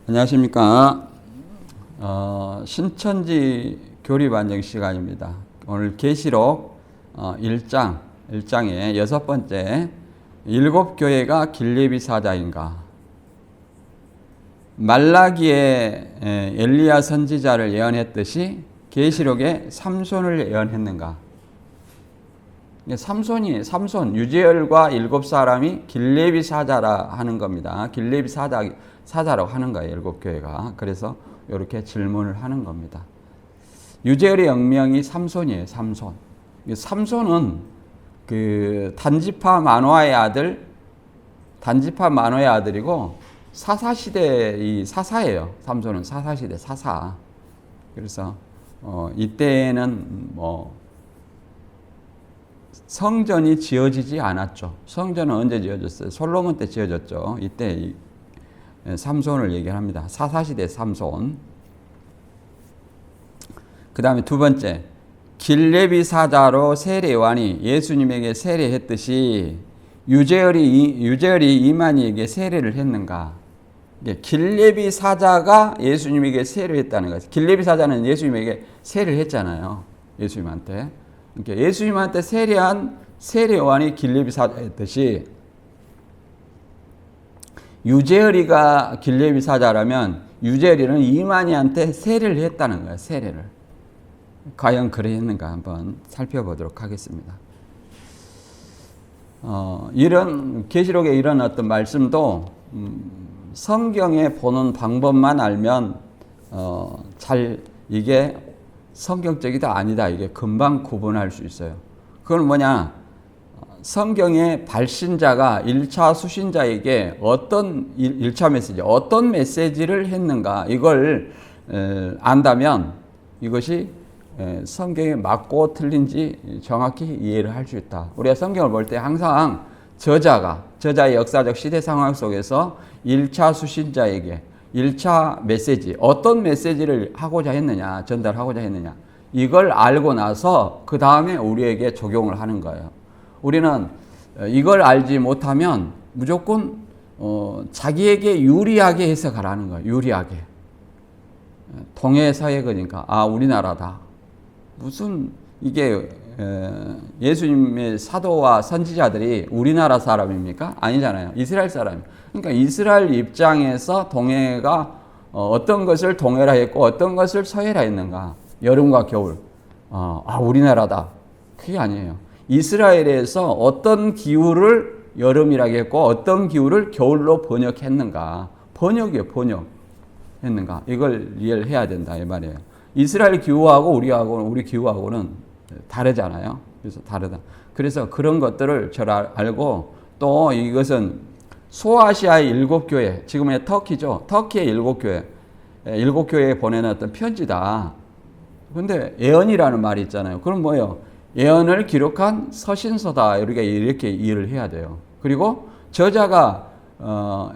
안녕하십니까. 신천지 교리반영 시간입니다. 오늘 계시록 1장의 6번째, 일곱 교회가 길리비 사자인가. 말라기에 엘리야 선지자를 예언했듯이 계시록에 삼손을 예언했는가. 삼손 유재열과 7사람이 길리비 사자라 하는 겁니다. 길리비 사자라고 하는 거예요, 일곱 교회가. 그래서 이렇게 질문을 하는 겁니다. 유재열의 영명이 삼손이에요, 삼손. 삼손은 그 단지파 마노아의 아들이고 사사시대의 사사예요. 삼손은 사사시대 사사. 그래서 이때는 성전이 지어지지 않았죠. 성전은 언제 지어졌어요? 솔로몬 때 지어졌죠. 이때 삼손을 얘기합니다. 사사시대 삼손. 그 다음에 두 번째, 길레비 사자로 세례요한이 예수님에게 세례했듯이 유재열이 이만희에게 세례를 했는가? 길레비 사자가 예수님에게 세례했다는 거죠. 길레비 사자는 예수님에게 세례를 했잖아요. 예수님한테. 그러니까 예수님한테 세례한 세례요한이 길레비 사자였듯이 유재열이가 길레비 사자라면 유재열이는 이만희한테 세례를 했다는 거예요. 세례를. 과연 그랬는가 한번 살펴보도록 하겠습니다. 이런 계시록에 이런 어떤 말씀도 성경에 보는 방법만 알면 이게 성경적이다 아니다 이게 금방 구분할 수 있어요. 그건 뭐냐? 성경의 발신자가 1차 수신자에게 어떤 1차 메시지, 어떤 메시지를 했는가 이걸 안다면 이것이 성경에 맞고 틀린지 정확히 이해를 할 수 있다. 우리가 성경을 볼 때 항상 저자의 역사적 시대 상황 속에서 1차 수신자에게 1차 메시지, 어떤 메시지를 하고자 했느냐, 전달하고자 했느냐 이걸 알고 나서 그 다음에 우리에게 적용을 하는 거예요. 우리는 이걸 알지 못하면 무조건 자기에게 유리하게 해석하라는 거예요. 유리하게. 동해서예거니까 우리나라다. 무슨 이게 예수님의 사도와 선지자들이 우리나라 사람입니까? 아니잖아요. 이스라엘 사람. 그러니까 이스라엘 입장에서 동해가 어떤 것을 동해라 했고 어떤 것을 서해라 했는가. 여름과 겨울. 우리나라다. 그게 아니에요. 이스라엘에서 어떤 기후를 여름이라고 했고 어떤 기후를 겨울로 번역했는가. 번역이에요. 번역했는가. 이걸 이해를 해야 된다 이 말이에요. 이스라엘 기후하고 우리 기후하고는 다르잖아요. 그래서 다르다. 그래서 그런 것들을 잘 알고 또 이것은 소아시아의 7교회, 지금의 터키죠. 터키의 7교회, 7교회에 보내는 어떤 편지다. 그런데 예언이라는 말이 있잖아요. 그럼 뭐예요? 예언을 기록한 서신서다. 우리가 이렇게 이해를 해야 돼요. 그리고 저자가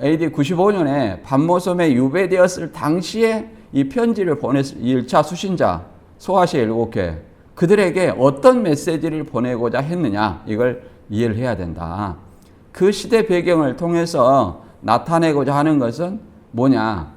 AD 95년에 반모섬에 유배되었을 당시에 이 편지를 보냈을 1차 수신자 소아시아 7교회 그들에게 어떤 메시지를 보내고자 했느냐 이걸 이해를 해야 된다. 그 시대 배경을 통해서 나타내고자 하는 것은 뭐냐?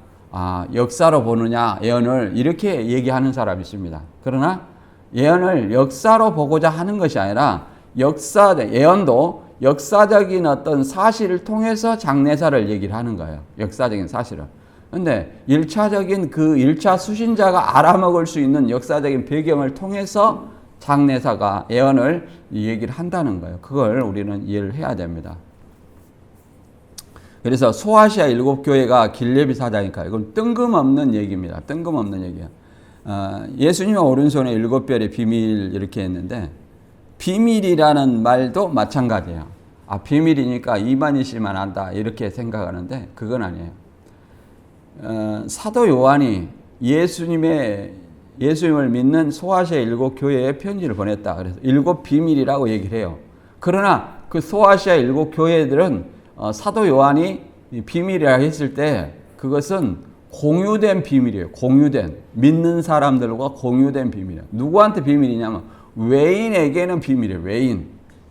역사로 보느냐 예언을 이렇게 얘기하는 사람이 있습니다. 그러나 예언을 역사로 보고자 하는 것이 아니라 예언도 역사적인 어떤 사실을 통해서 장래사를 얘기를 하는 거예요. 역사적인 사실을. 근데 1차적인 그 1차 수신자가 알아먹을 수 있는 역사적인 배경을 통해서 장래사가 예언을 얘기를 한다는 거예요. 그걸 우리는 이해를 해야 됩니다. 그래서 소아시아 7교회가 길레비 사자니까 이건 뜬금없는 얘기입니다. 뜬금없는 얘기예요. 예수님의 오른손에 7별의 비밀 이렇게 했는데 비밀이라는 말도 마찬가지예요. 비밀이니까 이만희 씨만 안다 이렇게 생각하는데 그건 아니에요. 사도 요한이 예수님을 믿는 소아시아 7교회에 편지를 보냈다. 그래서 7 비밀이라고 얘기를 해요. 그러나 그 소아시아 7교회들은 사도 요한이 비밀이라고 했을 때 그것은 공유된 비밀이에요. 공유된. 믿는 사람들과 공유된 비밀이에요. 누구한테 비밀이냐면 외인에게는 비밀이에요. 외인.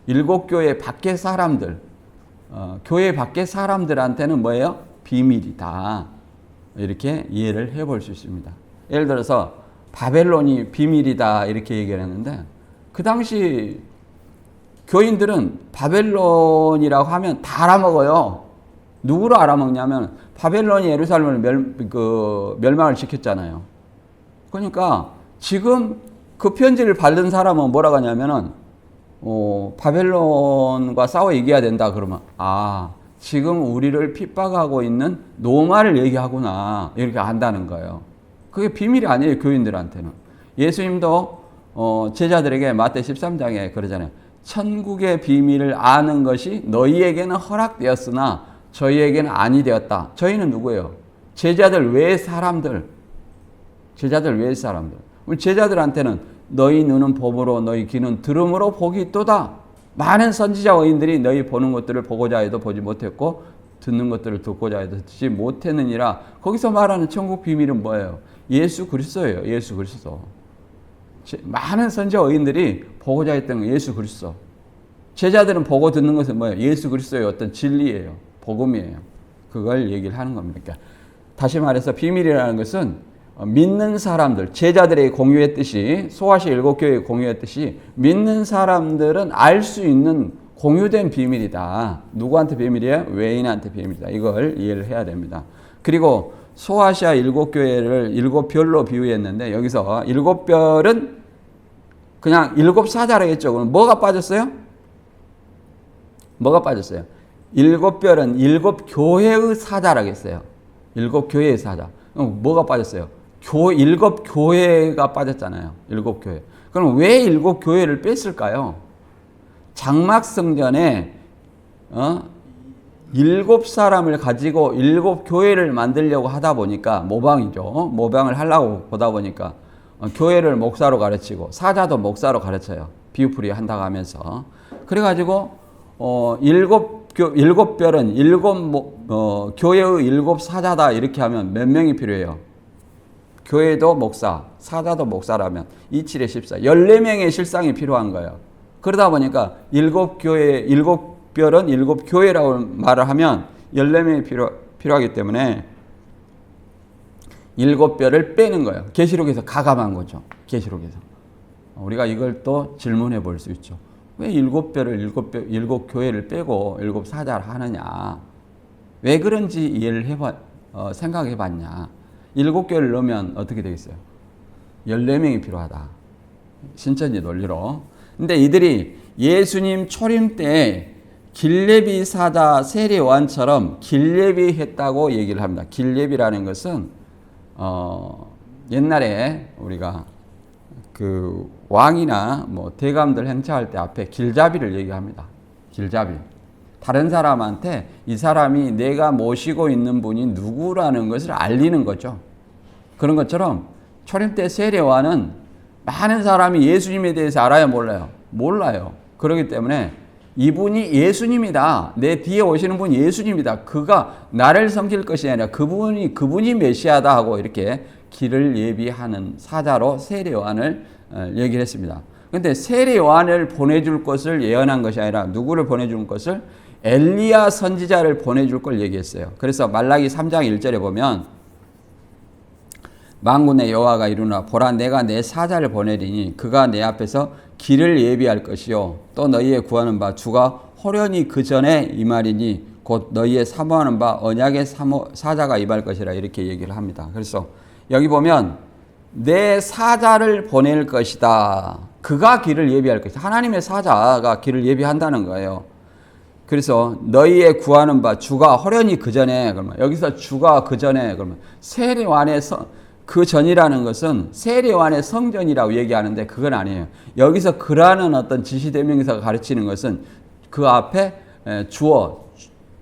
7교회 밖의 사람들. 교회 밖의 사람들한테는 뭐예요? 비밀이다. 이렇게 이해를 해볼 수 있습니다. 예를 들어서 바벨론이 비밀이다 이렇게 얘기를 했는데 그 당시 교인들은 바벨론이라고 하면 다 알아먹어요. 누구로 알아먹냐면 바벨론이 예루살렘을 멸망을 시켰잖아요. 그러니까 지금 그 편지를 받은 사람은 뭐라고 하냐면은 바벨론과 싸워 이겨야 된다 그러면 지금 우리를 핍박하고 있는 로마를 얘기하구나 이렇게 안다는 거예요. 그게 비밀이 아니에요. 교인들한테는. 예수님도 제자들에게 마태 13장에 그러잖아요. 천국의 비밀을 아는 것이 너희에게는 허락되었으나 저희에게는 아니 되었다. 저희는 누구예요? 제자들 외의 사람들. 제자들 외의 사람들. 우리 제자들한테는 너희 눈은 봄으로 너희 귀는 들음으로 복이 있도다. 많은 선지자 의인들이 너희 보는 것들을 보고자 해도 보지 못했고 듣는 것들을 듣고자 해도 듣지 못했느니라. 거기서 말하는 천국 비밀은 뭐예요? 예수 그리스도예요. 예수 그리스도. 많은 선지자 의인들이 보고자 했던 건 예수 그리스도. 제자들은 보고 듣는 것은 뭐예요? 예수 그리스도의 어떤 진리예요. 복음이에요. 그걸 얘기를 하는 겁니다. 그러니까 다시 말해서 비밀이라는 것은 믿는 사람들, 제자들에게 공유했듯이 소아시아 7교회에 공유했듯이 믿는 사람들은 알 수 있는 공유된 비밀이다. 누구한테 비밀이에요? 외인한테 비밀이다. 이걸 이해를 해야 됩니다. 그리고 소아시아 7교회를 7별로 비유했는데 여기서 7별은 그냥 7사자라겠죠. 그럼 뭐가 빠졌어요? 뭐가 빠졌어요? 7별은 7교회의 사자라겠어요. 7교회의 사자. 그럼 뭐가 빠졌어요? 7교회가 빠졌잖아요. 7교회. 그럼 왜 7교회를 뺐을까요? 장막성전에 7사람을 가지고 7교회를 만들려고 하다 보니까 모방이죠. 모방을 하려고 보다 보니까 교회를 목사로 가르치고 사자도 목사로 가르쳐요. 비유풀이 한다고 하면서. 그래가지고 7별은 교회의 7사자다 이렇게 하면 몇 명이 필요해요? 교회도 목사, 사자도 목사라면 27에 14, 14명의 실상이 필요한 거예요. 그러다 보니까 7별은 7교회라고 말을 하면 14명이 필요하기 때문에 7별을 빼는 거예요. 계시록에서 가감한 거죠. 계시록에서. 우리가 이걸 또 질문해 볼 수 있죠. 왜 7별을 7교회를 빼고 7사자를 하느냐. 왜 그런지 이해를 생각해 봤냐. 7교회를 넣으면 어떻게 되겠어요? 14명이 필요하다. 신천지 논리로. 근데 이들이 예수님 초림 때 길레비 사자 세례 요한처럼 길레비 했다고 얘기를 합니다. 길레비라는 것은 옛날에 우리가 그 왕이나 뭐 대감들 행차할 때 앞에 길잡이를 얘기합니다. 길잡이. 다른 사람한테 이 사람이 내가 모시고 있는 분이 누구라는 것을 알리는 거죠. 그런 것처럼 초림 때 세례 요한은 많은 사람이 예수님에 대해서 알아요, 몰라요? 몰라요. 그렇기 때문에 이분이 예수님이다. 내 뒤에 오시는 분이 예수님이다. 그가 나를 섬길 것이 아니라 그분이 메시아다 하고 이렇게 길을 예비하는 사자로 세례 요한을 얘기를 했습니다. 그런데 세례 요한을 보내줄 것을 예언한 것이 아니라 누구를 보내줄 것을 엘리야 선지자를 보내줄 걸 얘기했어요. 그래서 말라기 3장 1절에 보면 만군의 여호와가 이르노라 보라 내가 내 사자를 보내리니 그가 내 앞에서 길을 예비할 것이요 또 너희의 구하는 바 주가 호련히 그 전에 임하리니 곧 너희의 사모하는 바 언약의 사자가 임할 것이라 이렇게 얘기를 합니다. 그래서 여기 보면 내 사자를 보낼 것이다. 그가 길을 예비할 것이다. 하나님의 사자가 길을 예비한다는 거예요. 그래서 너희의 구하는 바 주가 호련히 그 전에 그러면 여기서 주가 그 전에 그러면 세례 요한에서 그 전이라는 것은 세례 요한의 성전이라고 얘기하는데 그건 아니에요. 여기서 그라는 어떤 지시대명사가 가르치는 것은 그 앞에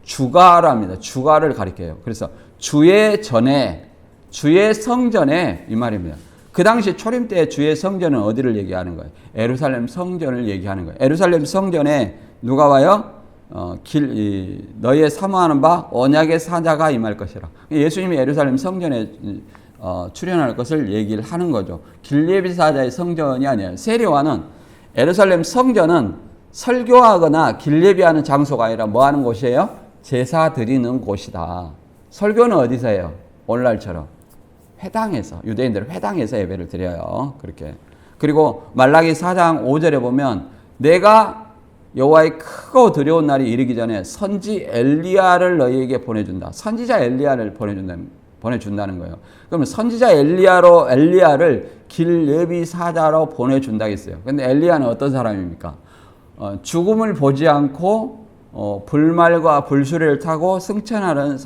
주가랍니다. 주가를 가리켜요. 그래서 주의 전에 주의 성전에 이 말입니다. 그 당시 초림 때 주의 성전은 어디를 얘기하는 거예요? 예루살렘 성전을 얘기하는 거예요. 예루살렘 성전에 누가 와요? 너희의 사모하는 바 언약의 사자가 임할 것이라. 예수님이 예루살렘 성전에 출현할 것을 얘기를 하는 거죠. 길예비 사자의 성전이 아니에요. 세례 요한은 예루살렘 성전은 설교하거나 길예비하는 장소가 아니라 뭐 하는 곳이에요? 제사 드리는 곳이다. 설교는 어디서 해요? 오늘날처럼 회당에서, 유대인들은 회당에서 예배를 드려요. 그렇게. 그리고 말라기 4장 5절에 보면 내가 여호와의 크고 두려운 날이 이르기 전에 선지 엘리야를 너희에게 보내준다. 선지자 엘리야를 보내준다는 거예요. 그러면 선지자 엘리야를 길 예비 사자로 보내준다 했어요. 근데 엘리야는 어떤 사람입니까? 죽음을 보지 않고 불말과 불수레를 타고 승천하는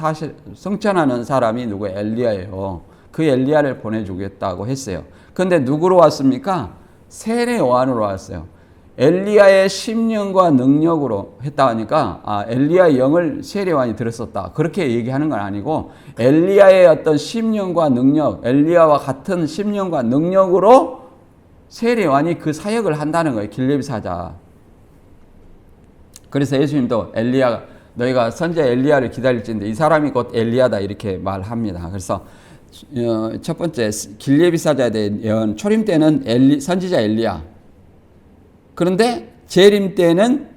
사람이 누구예요? 엘리야예요. 그 엘리야를 보내주겠다고 했어요. 근데 누구로 왔습니까? 세례 요한으로 왔어요. 엘리야의 심령과 능력으로 했다 하니까 엘리야의 영을 세례 요한이 들었었다. 그렇게 얘기하는 건 아니고 엘리야의 어떤 심령과 능력, 엘리야와 같은 심령과 능력으로 세례 요한이 그 사역을 한다는 거예요. 길레비 사자. 그래서 예수님도 너희가 선지자 엘리야를 기다릴진데 이 사람이 곧 엘리야다 이렇게 말합니다. 그래서 첫 번째 길레비 사자에 대한 예언, 초림 때는 선지자 엘리야. 그런데 재림 때는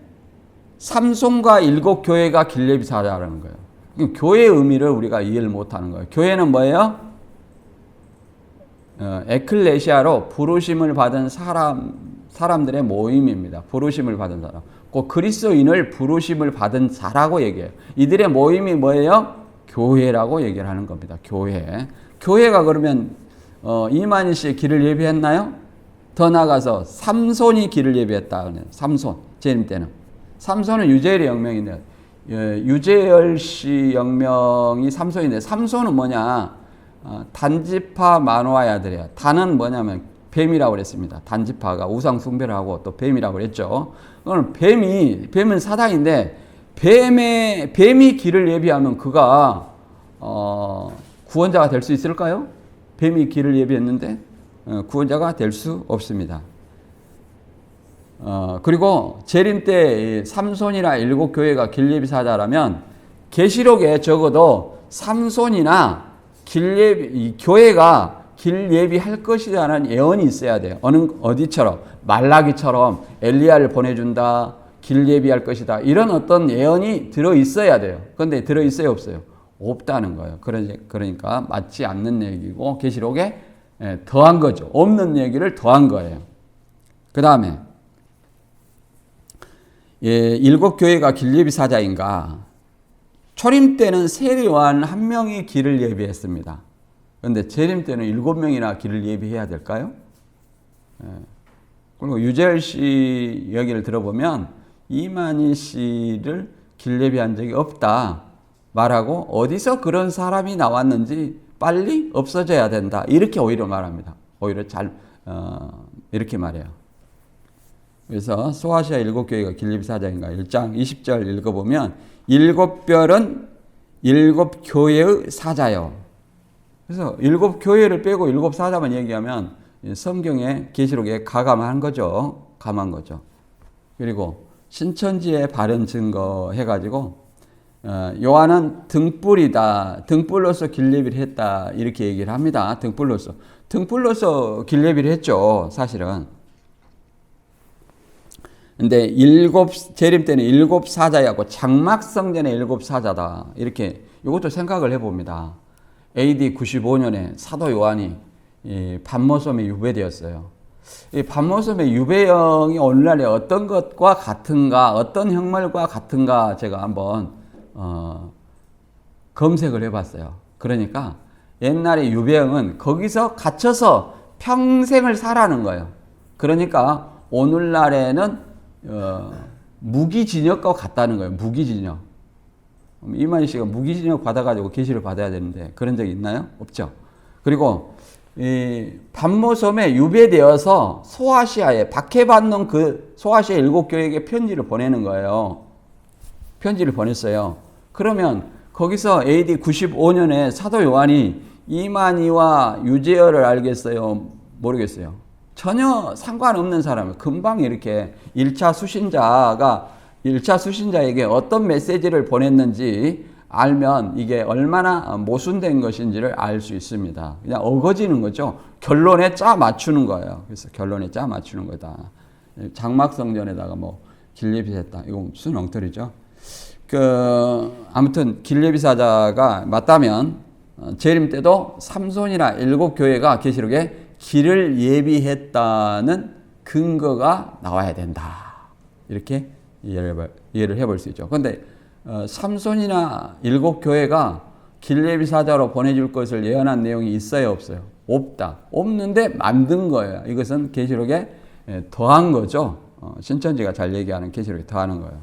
삼손과 7 교회가 길레비 사자라는 거예요. 교회의 의미를 우리가 이해를 못하는 거예요. 교회는 뭐예요? 에클레시아로 부르심을 받은 사람들의 모임입니다. 부르심을 받은 사람. 그 그리스도인을 부르심을 받은 자라고 얘기해요. 이들의 모임이 뭐예요? 교회라고 얘기를 하는 겁니다. 교회. 교회가 그러면 이만희 씨의 길을 예비했나요? 더 나아가서 삼손이 길을 예비했다. 삼손, 재림 때는. 삼손은 유재열의 영명인데, 유재열 씨 영명이 삼손인데, 삼손은 뭐냐? 단지파 마노아의 아들이야. 단은 뭐냐면 뱀이라고 그랬습니다. 단지파가 우상 숭배를 하고 또 뱀이라고 그랬죠. 그럼 뱀은 사단인데, 뱀이 길을 예비하면 그가, 구원자가 될 수 있을까요? 뱀이 길을 예비했는데, 구원자가 될 수 없습니다. 그리고 재림 때 삼손이나 7 교회가 길예비 사자라면 계시록에 적어도 삼손이나 교회가 길예비할 것이라는 예언이 있어야 돼요. 어디처럼 말라기처럼 엘리야를 보내준다, 길예비할 것이다 이런 어떤 예언이 들어 있어야 돼요. 그런데 들어 있어요, 없어요? 없다는 거예요. 그러니까 맞지 않는 얘기고 계시록에 더한 거죠. 없는 얘기를 더한 거예요. 그 다음에 7 교회가 길예비 사자인가? 초림 때는 세례 요한 1명이 길을 예비했습니다. 그런데 재림 때는 7명이나 길을 예비해야 될까요? 그리고 유재열 씨 얘기를 들어보면 이만희 씨를 길 예비한 적이 없다 말하고 어디서 그런 사람이 나왔는지 빨리 없어져야 된다. 이렇게 오히려 말합니다. 오히려 이렇게 말해요. 그래서 소아시아 7 교회가 길예비 사자인가 1장 20절 읽어보면 7별은 7 교회의 사자요. 그래서 7 교회를 빼고 7 사자만 얘기하면 성경의 계시록에 가감한 거죠. 감한 거죠. 그리고 신천지의 발현 증거 해가지고 요한은 등불이다. 등불로서 길예비를 했다. 이렇게 얘기를 합니다. 등불로서 길예비를 했죠. 사실은. 근데 재림 때는 7 사자였고 장막성전의 7 사자다. 이렇게 이것도 생각을 해봅니다. AD 95년에 사도 요한이 반모섬에 유배되었어요. 이 반모섬의 유배형이 오늘날에 어떤 것과 같은가, 어떤 형벌과 같은가 제가 한번 검색을 해봤어요. 그러니까 옛날에 유배형은 거기서 갇혀서 평생을 살아는 거예요. 그러니까 오늘날에는 무기징역과 같다는 거예요. 무기징역. 이만희 씨가 무기징역 받아가지고 계시를 받아야 되는데 그런 적이 있나요? 없죠. 그리고 이 반모섬에 유배되어서 소아시아에 박해받는 그 소아시아 7 교회에게 편지를 보내는 거예요. 편지를 보냈어요. 그러면 거기서 AD 95년에 사도 요한이 이만희와 유재열을 알겠어요? 모르겠어요. 전혀 상관없는 사람을 금방 이렇게 1차 수신자에게 어떤 메시지를 보냈는지 알면 이게 얼마나 모순된 것인지를 알 수 있습니다. 그냥 어거지는 거죠. 결론에 짜 맞추는 거예요. 그래서 결론에 짜 맞추는 거다. 장막성전에다가 뭐 길예비 했다. 이거 무슨 엉터리죠? 아무튼 길예비 사자가 맞다면 재림 때도 삼손이나 7교회가 계시록에 길을 예비했다는 근거가 나와야 된다. 이렇게 이해를 해볼 수 있죠. 그런데 삼손이나 7교회가 길 예비 사자로 보내줄 것을 예언한 내용이 있어요, 없어요? 없다. 없는데 만든 거예요. 이것은 계시록에 더한 거죠. 신천지가 잘 얘기하는 계시록에 더하는 거예요.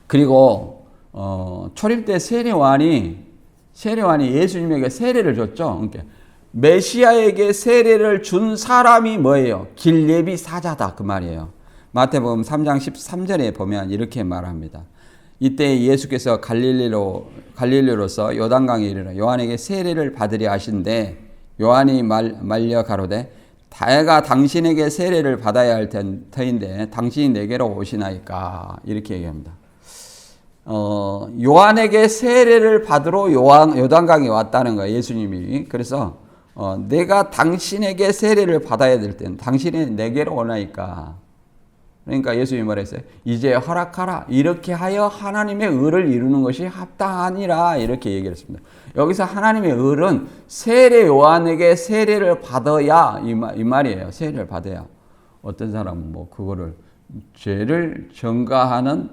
그리고 초림 때 세례요한이 예수님에게 세례를 줬죠. 그러니까 메시아에게 세례를 준 사람이 뭐예요? 길 예비 사자다 그 말이에요. 마태복음 3장 13절에 보면 이렇게 말합니다. 이때 예수께서 갈릴리로서 요단강에 이르러 요한에게 세례를 받으려 하신데 요한이 말려 가로되 내가 당신에게 세례를 받아야 할 터인데 당신이 내게로 오시나이까 이렇게 얘기합니다. 요한에게 세례를 받으러 요단강에 왔다는 거예요. 예수님이. 그래서 내가 당신에게 세례를 받아야 될 때는 당신이 내게로 오나이까. 그러니까 예수님이 말했어요. 이제 허락하라. 이렇게 하여 하나님의 의를 이루는 것이 합당하니라. 이렇게 얘기를 했습니다. 여기서 하나님의 의는 세례 요한에게 세례를 받아야 이 말이에요. 세례를 받아야. 어떤 사람은 뭐 그거를 죄를 전가하는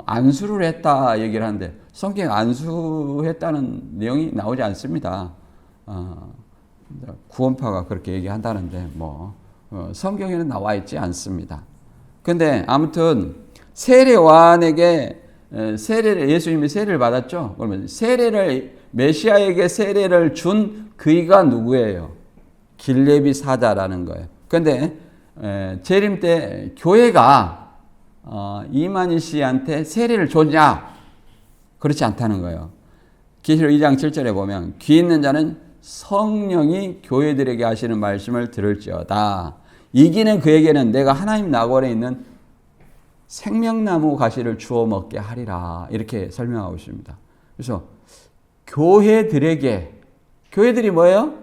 안수를 했다 얘기를 하는데 성경에 안수했다는 내용이 나오지 않습니다. 구원파가 그렇게 얘기한다는데 성경에는 나와 있지 않습니다. 근데 아무튼 세례 요한에게 예수님이 세례를 받았죠. 그러면 메시아에게 세례를 준 그이가 누구예요? 길 예비 사자라는 거예요. 근데 재림 때 교회가 이만희 씨한테 세례를 줬냐? 그렇지 않다는 거예요. 계시록 2장 7절에 보면 귀 있는 자는 성령이 교회들에게 하시는 말씀을 들을지어다. 이기는 그에게는 내가 하나님 나골에 있는 생명나무 가시를 주워 먹게 하리라. 이렇게 설명하고 있습니다. 그래서 교회들이 뭐예요?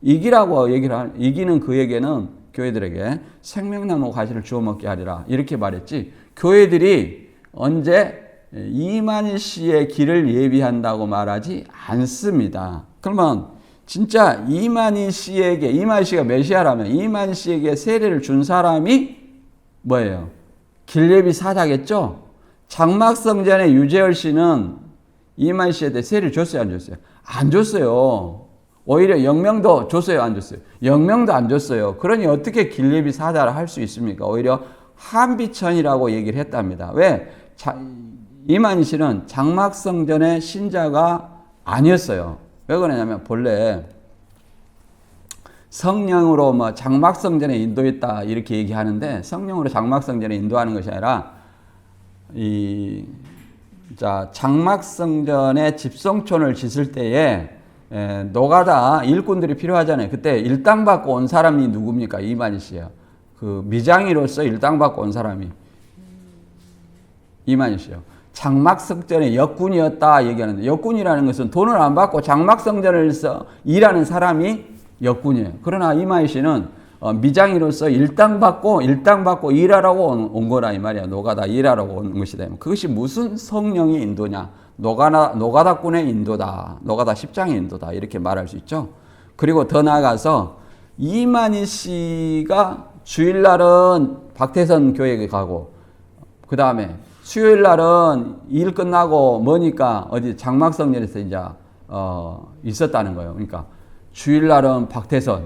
이기라고 이기는 그에게는 교회들에게 생명나무 가시를 주워 먹게 하리라. 이렇게 말했지. 교회들이 언제 이만희 씨의 길을 예비한다고 말하지 않습니다. 그러면 진짜 이만희 씨가 메시아라면 이만희 씨에게 세례를 준 사람이 뭐예요? 길 예비 사자겠죠? 장막성전의 유재열 씨는 이만희 씨한테 세례를 줬어요, 안 줬어요? 안 줬어요. 오히려 영명도 줬어요, 안 줬어요? 영명도 안 줬어요. 그러니 어떻게 길 예비 사자를 할 수 있습니까? 오히려 한비천이라고 얘기를 했답니다. 왜? 이만희 씨는 장막성전의 신자가 아니었어요. 왜 그러냐면 본래 성령으로 장막성전에 인도했다 이렇게 얘기하는데 성령으로 장막성전에 인도하는 것이 아니라 장막성전에 집성촌을 짓을 때에 노가다 일꾼들이 필요하잖아요. 그때 일당 받고 온 사람이 누굽니까? 이만희 씨예요. 그 미장이로서 일당 받고 온 사람이 이만희 씨예요. 장막성전의 역군이었다 얘기하는데 역군이라는 것은 돈을 안 받고 장막성전에서 일하는 사람이 역군이에요. 그러나 이만희 씨는 미장이로서 일당 받고 일하라고 온 거라 이 말이야. 노가다 일하라고 온 것이다. 그것이 무슨 성령의 인도냐? 노가다꾼의 인도다. 노가다 십장의 인도다. 이렇게 말할 수 있죠. 그리고 더 나아가서 이만희 씨가 주일날은 박태선 교회에 가고 그 다음에 수요일 날은 일 끝나고 뭐니까 어디 장막성전에서 이제 있었다는 거예요. 그러니까 주일 날은 박태선,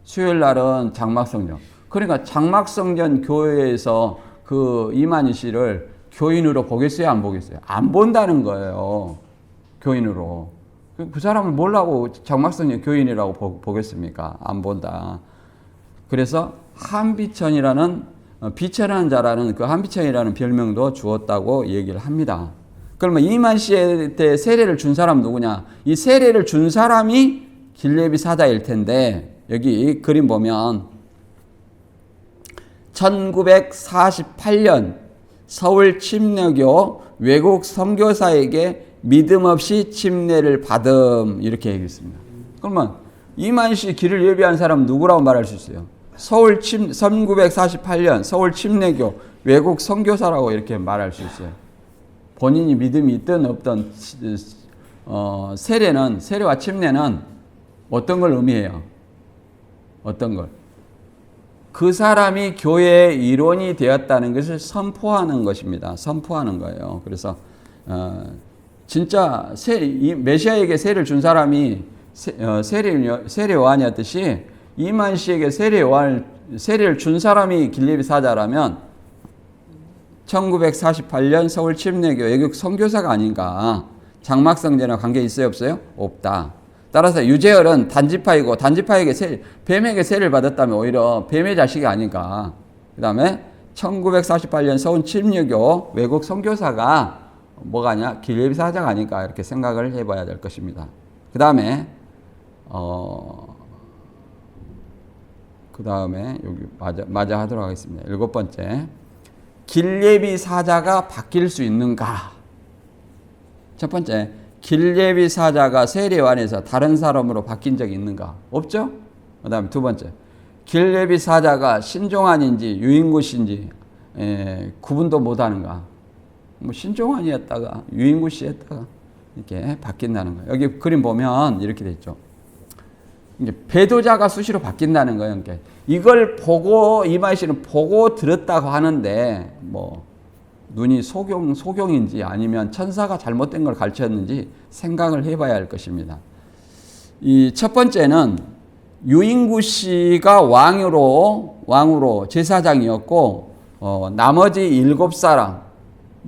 수요일 날은 장막성전. 그러니까 장막성전 교회에서 그 이만희 씨를 교인으로 보겠어요, 안 보겠어요? 안 본다는 거예요. 교인으로. 그 사람을 뭐라고 장막성전 교인이라고 보겠습니까? 안 본다. 그래서 한비천이라는 비천한 자라는 그 한비천이라는 별명도 주었다고 얘기를 합니다. 그러면 이만 씨한테 세례를 준 사람 누구냐? 이 세례를 준 사람이 길예비 사자일 텐데 여기 그림 보면 1948년 서울 침례교 외국 선교사에게 믿음 없이 침례를 받음 이렇게 얘기했습니다. 그러면 이만 씨 길을 예비한 사람은 누구라고 말할 수 있어요? 1948년 서울 침례교 외국 선교사라고 이렇게 말할 수 있어요. 본인이 믿음이 있든 없든 세례와 침례는 어떤 걸 의미해요? 어떤 걸? 그 사람이 교회의 일원이 되었다는 것을 선포하는 것입니다. 선포하는 거예요. 그래서 진짜 메시아에게 세례를 준 사람이 세례 요한이었듯이 이만 씨에게 세례를 준 사람이 길리비 사자라면 1948년 서울 침례교 외국 선교사가 아닌가. 장막성전과 관계 있어요, 없어요? 없다. 따라서 유재열은 단지파이고 단지파에게 뱀에게 세례를 받았다면 오히려 뱀의 자식이 아닌가. 그 다음에 1948년 서울 침례교 외국 선교사가 뭐가냐? 길리비 사자가 아닐까 이렇게 생각을 해봐야 될 것입니다. 그 다음에 여기 맞아 하도록 하겠습니다. 7번째, 길리비 사자가 바뀔 수 있는가? 첫 번째, 길리비 사자가 세례 요한에서 다른 사람으로 바뀐 적이 있는가? 없죠? 그 다음에 2번째, 길리비 사자가 신종환인지 유인구씨인지 구분도 못하는가? 뭐 신종환이었다가 유인구씨였다가 이렇게 바뀐다는 거예요. 여기 그림 보면 이렇게 돼 있죠. 이게 배도자가 수시로 바뀐다는 거예요. 그러니까 이걸 보고 이마희 씨는 보고 들었다고 하는데 뭐 눈이 소경인지 아니면 천사가 잘못된 걸 가르쳤는지 생각을 해봐야 할 것입니다. 이 첫 번째는 유인구 씨가 왕으로 제사장이었고 나머지 7사람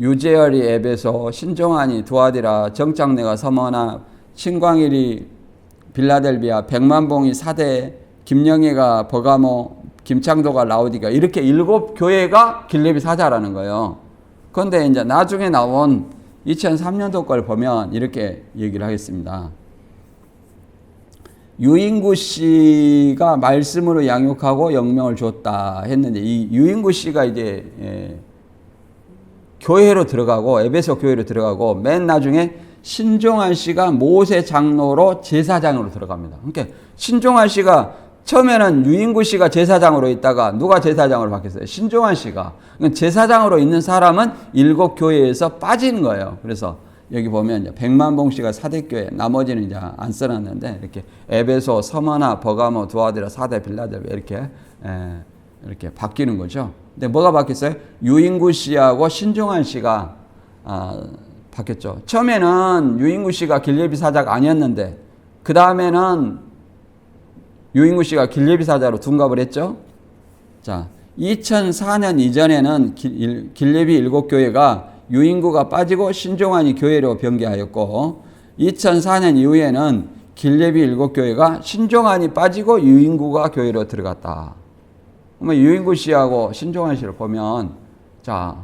유재열이 에베소, 신종환이 두아디라, 정장내가 서머나, 신광일이 빌라델비아, 백만봉이 사대, 김영애가 버가모, 김창도가 라우디가 이렇게 7교회가 길리비 사자라는 거예요. 그런데 이제 나중에 나온 2003년도 걸 보면 이렇게 얘기를 하겠습니다. 유인구 씨가 말씀으로 양육하고 영명을 줬다 했는데 이 유인구 씨가 이제 교회로 들어가고 에베소 교회로 들어가고 맨 나중에 신종환 씨가 모세 장로로 제사장으로 들어갑니다. 그러니까 신종환 씨가 처음에는 유인구 씨가 제사장으로 있다가 누가 제사장으로 바뀌었어요? 신종환 씨가. 그러니까 제사장으로 있는 사람은 7교회에서 빠지는 거예요. 그래서 여기 보면 이제 백만봉 씨가 사대교회, 나머지는 이제 안 써놨는데 이렇게 에베소, 서머나, 버가모, 두아디라, 사대, 빌라델비아 이렇게 바뀌는 거죠. 근데 뭐가 바뀌었어요? 유인구 씨하고 신종환 씨가 바뀌었죠. 처음에는 유인구 씨가 길리비 사자가 아니었는데 그 다음에는 유인구 씨가 길리비 사자로 둔갑을 했죠. 자, 2004년 이전에는 길리비 7교회가 유인구가 빠지고 신종환이 교회로 변개하였고 2004년 이후에는 길리비 7교회가 신종환이 빠지고 유인구가 교회로 들어갔다. 그러면 유인구 씨하고 신종환 씨를 보면 자,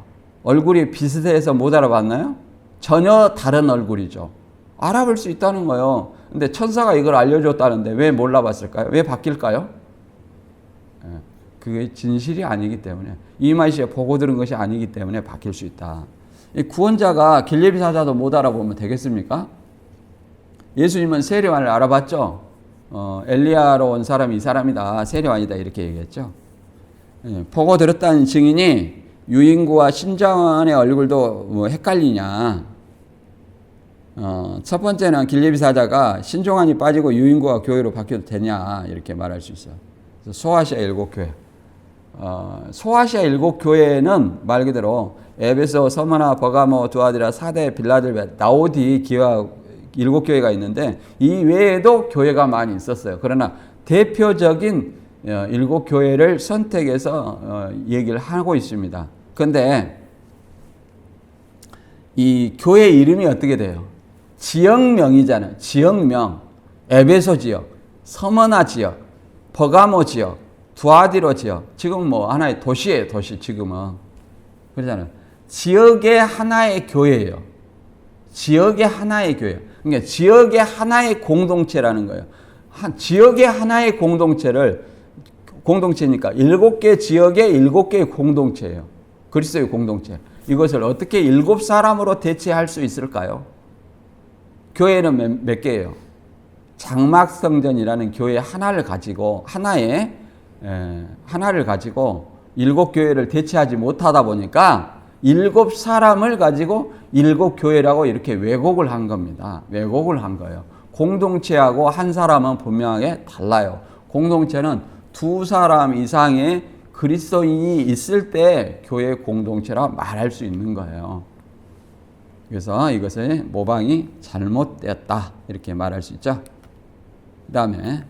얼굴이 비슷해서 못 알아봤나요? 전혀 다른 얼굴이죠. 알아볼 수 있다는 거예요. 근데 천사가 이걸 알려줬다는데 왜 몰라봤을까요? 왜 바뀔까요? 그게 진실이 아니기 때문에 이마희 씨가 보고 들은 것이 아니기 때문에 바뀔 수 있다. 이 구원자가 길리비 사자도 못 알아보면 되겠습니까? 예수님은 세례요한을 알아봤죠. 엘리야로 온 사람이 이 사람이다. 세례요한이다. 이렇게 얘기했죠. 보고 들었다는 증인이 유인구와 신종환의 얼굴도 뭐 헷갈리냐. 첫 번째는 길리비 사자가 신종환이 빠지고 유인구가 교회로 바뀌어도 되냐 이렇게 말할 수 있어요. 그래서 소아시아 7교회. 소아시아 7교회는 말 그대로 에베소, 서머나, 버가모, 두아디라, 사대, 빌라델비아, 라오디게아 7교회가 있는데 이 외에도 교회가 많이 있었어요. 그러나 대표적인 7교회를 선택해서 얘기를 하고 있습니다. 그런데 이 교회 이름이 어떻게 돼요? 지역명이잖아요. 지역명. 에베소 지역, 서머나 지역, 버가모 지역, 두아디로 지역. 지금 뭐 하나의 도시예요. 도시 지금은. 그러잖아요. 지역의 하나의 교회예요. 지역의 하나의 교회. 그러니까 지역의 하나의 공동체라는 거예요. 지역의 하나의 공동체니까 7개 지역의 7개의 공동체예요. 그리스도의 공동체. 이것을 어떻게 7사람으로 대체할 수 있을까요? 교회는 몇 개예요? 장막성전이라는 교회 하나를 가지고 하나를 가지고 7교회를 대체하지 못하다 보니까 7사람을 가지고 7교회라고 이렇게 왜곡을 한 겁니다. 왜곡을 한 거예요. 공동체하고 한 사람은 분명하게 달라요. 공동체는 2사람 이상의 그리스도인이 있을 때 교회 공동체라 말할 수 있는 거예요. 그래서 이것의 모방이 잘못되었다 이렇게 말할 수 있죠. 그 다음에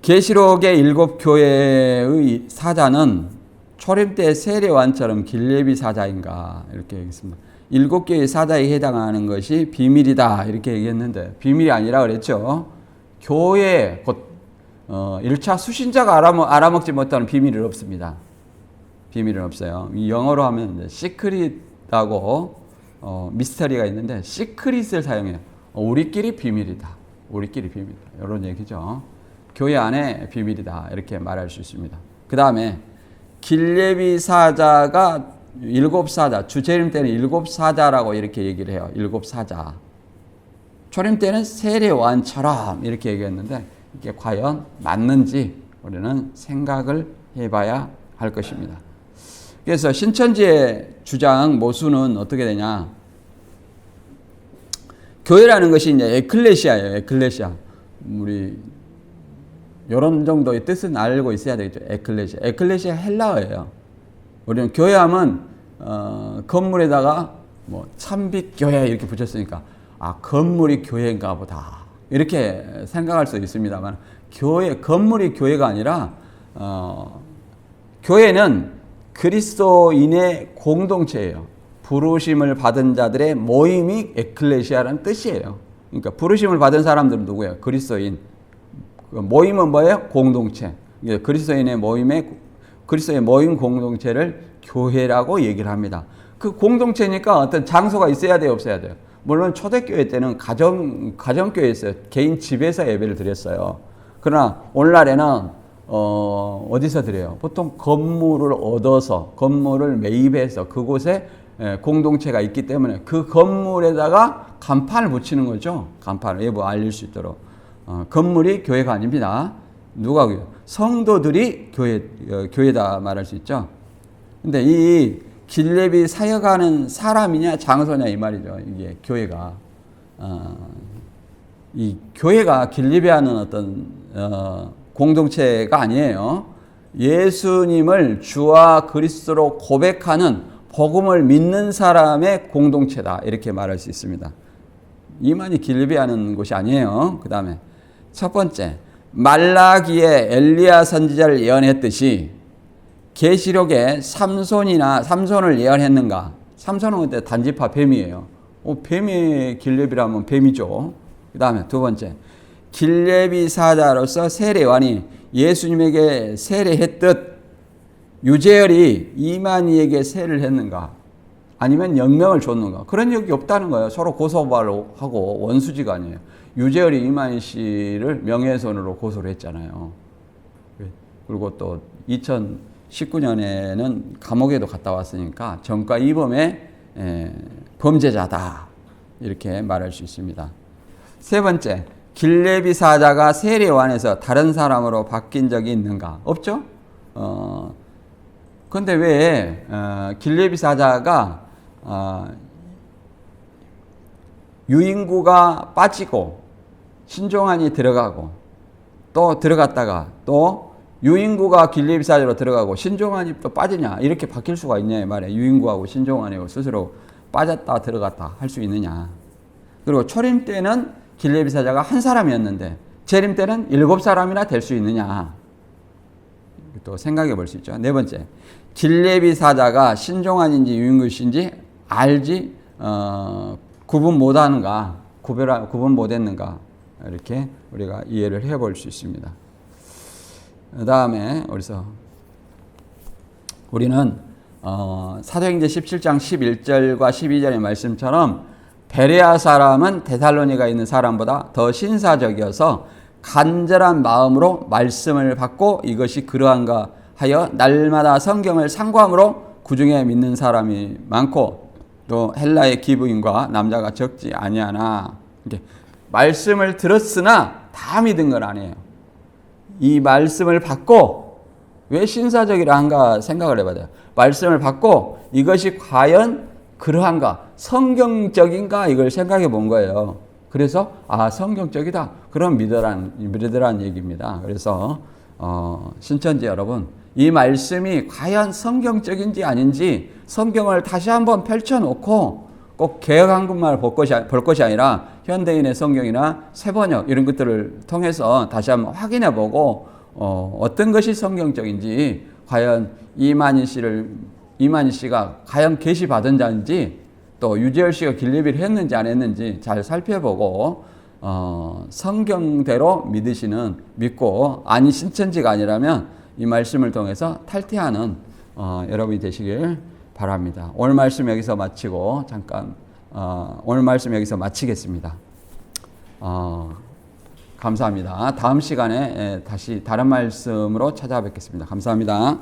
계시록의 7교회의 사자는 초림 때 세례요한처럼 길레비 사자인가 이렇게 얘기했습니다. 7개의 사자에 해당하는 것이 비밀이다 이렇게 얘기했는데 비밀이 아니라 그랬죠. 교회 곧 1차 수신자가 알아먹지 못하는 비밀은 없습니다. 비밀은 없어요. 이 영어로 하면 시크릿하고 미스터리가 있는데 시크릿을 사용해요. 우리끼리 비밀이다. 우리끼리 비밀이다. 이런 얘기죠. 교회 안에 비밀이다 이렇게 말할 수 있습니다. 그 다음에 길레비 사자가 7사자, 주재림 때는 7사자라고 이렇게 얘기를 해요. 7사자. 초림 때는 세례요한처럼 이렇게 얘기했는데 이게 과연 맞는지 우리는 생각을 해봐야 할 것입니다. 그래서 신천지의 주장 모수는 어떻게 되냐? 교회라는 것이 이제 에클레시아예요. 에클레시아. 우리 이런 정도의 뜻은 알고 있어야 되겠죠. 에클레시아. 에클레시아 헬라어예요. 우리는 교회하면 건물에다가 뭐 참빛교회 이렇게 붙였으니까 건물이 교회인가 보다 이렇게 생각할 수 있습니다만 건물이 교회가 아니라 교회는 그리스도인의 공동체예요. 부르심을 받은 자들의 모임이 에클레시아라는 뜻이에요. 그러니까 부르심을 받은 사람들은 누구예요? 그리스도인. 모임은 뭐예요? 공동체. 그리스도인의 그리스도의 모임 공동체를 교회라고 얘기를 합니다. 그 공동체니까 어떤 장소가 있어야 돼요, 없어야 돼요? 물론 초대교회 때는 가정교회였어요. 개인 집에서 예배를 드렸어요. 그러나 오늘날에는 어디서 드려요? 보통 건물을 얻어서 건물을 매입해서 그곳에 공동체가 있기 때문에 그 건물에다가 간판을 붙이는 거죠. 간판을 예부 알릴 수 있도록. 건물이 교회가 아닙니다. 누가 교회? 성도들이 교회다 말할 수 있죠. 근데 이 길레비 사역하는 사람이냐 장소냐 이 말이죠. 이게 교회가 이 교회가 길레비하는 어떤 공동체가 아니에요. 예수님을 주와 그리스도로 고백하는 복음을 믿는 사람의 공동체다 이렇게 말할 수 있습니다. 이만이 길레비하는 곳이 아니에요. 그 다음에 첫 번째 말라기에 엘리야 선지자를 예언했듯이 계시록에 삼손을 예언했는가? 삼손은 그때 단지파 뱀이에요. 뱀이 길레비라면 뱀이죠. 그 다음에 두 번째 길레비 사자로서 세례요한이 예수님에게 세례했듯 유재열이 이만희에게 세례를 했는가? 아니면 영명을 줬는가? 그런 적이 없다는 거예요. 서로 고소하고 원수지가 아니에요. 유재열이 이만희 씨를 명예훼손으로 고소를 했잖아요. 그리고 또 2019년에는 감옥에도 갔다 왔으니까 전과 이범의 범죄자다 이렇게 말할 수 있습니다. 세 번째, 길레비 사자가 세례요한에서 다른 사람으로 바뀐 적이 있는가? 없죠? 그런데 왜 길레비 사자가 유인구가 빠지고 신종환이 들어가고 또 들어갔다가 또 유인구가 길레비 사자로 들어가고 신종환이 또 빠지냐 이렇게 바뀔 수가 있냐 이 말이에요. 유인구하고 신종환이 스스로 빠졌다 들어갔다 할 수 있느냐. 그리고 초림 때는 길레비 사자가 한 사람이었는데 재림 때는 7사람이나 될 수 있느냐. 또 생각해 볼 수 있죠. 네 번째, 길레비 사자가 신종환인지 유인구인지 알지 구분 못하는가, 구분 못했는가 이렇게 우리가 이해를 해볼 수 있습니다. 그 다음에 우리는 사도행전 17장 11절과 12절의 말씀처럼 베레아 사람은 데살로니가 있는 사람보다 더 신사적이어서 간절한 마음으로 말씀을 받고 이것이 그러한가 하여 날마다 성경을 상고함으로 그중에 믿는 사람이 많고 또 헬라의 기부인과 남자가 적지 아니하나. 이렇게 말씀을 들었으나 다 믿은 건 아니에요. 이 말씀을 받고 왜 신사적이라 한가 생각을 해봐야 돼요. 말씀을 받고 이것이 과연 그러한가, 성경적인가 이걸 생각해 본 거예요. 그래서 성경적이다. 그럼 믿으란 얘기입니다. 그래서 신천지 여러분, 이 말씀이 과연 성경적인지 아닌지 성경을 다시 한번 펼쳐놓고 꼭 개역 한국말 볼 것이 아니라 현대인의 성경이나 새번역 이런 것들을 통해서 다시 한번 확인해 보고 어떤 것이 성경적인지, 과연 이만희 씨가 과연 계시 받은 자인지, 또 유재열 씨가 길리비를 했는지 안 했는지 잘 살펴보고 성경대로 믿고 아니 신천지가 아니라면 이 말씀을 통해서 탈퇴하는 여러분이 되시길 바랍니다. 오늘 말씀 여기서 마치고 오늘 말씀 여기서 마치겠습니다. 감사합니다. 다음 시간에 다시 다른 말씀으로 찾아뵙겠습니다. 감사합니다.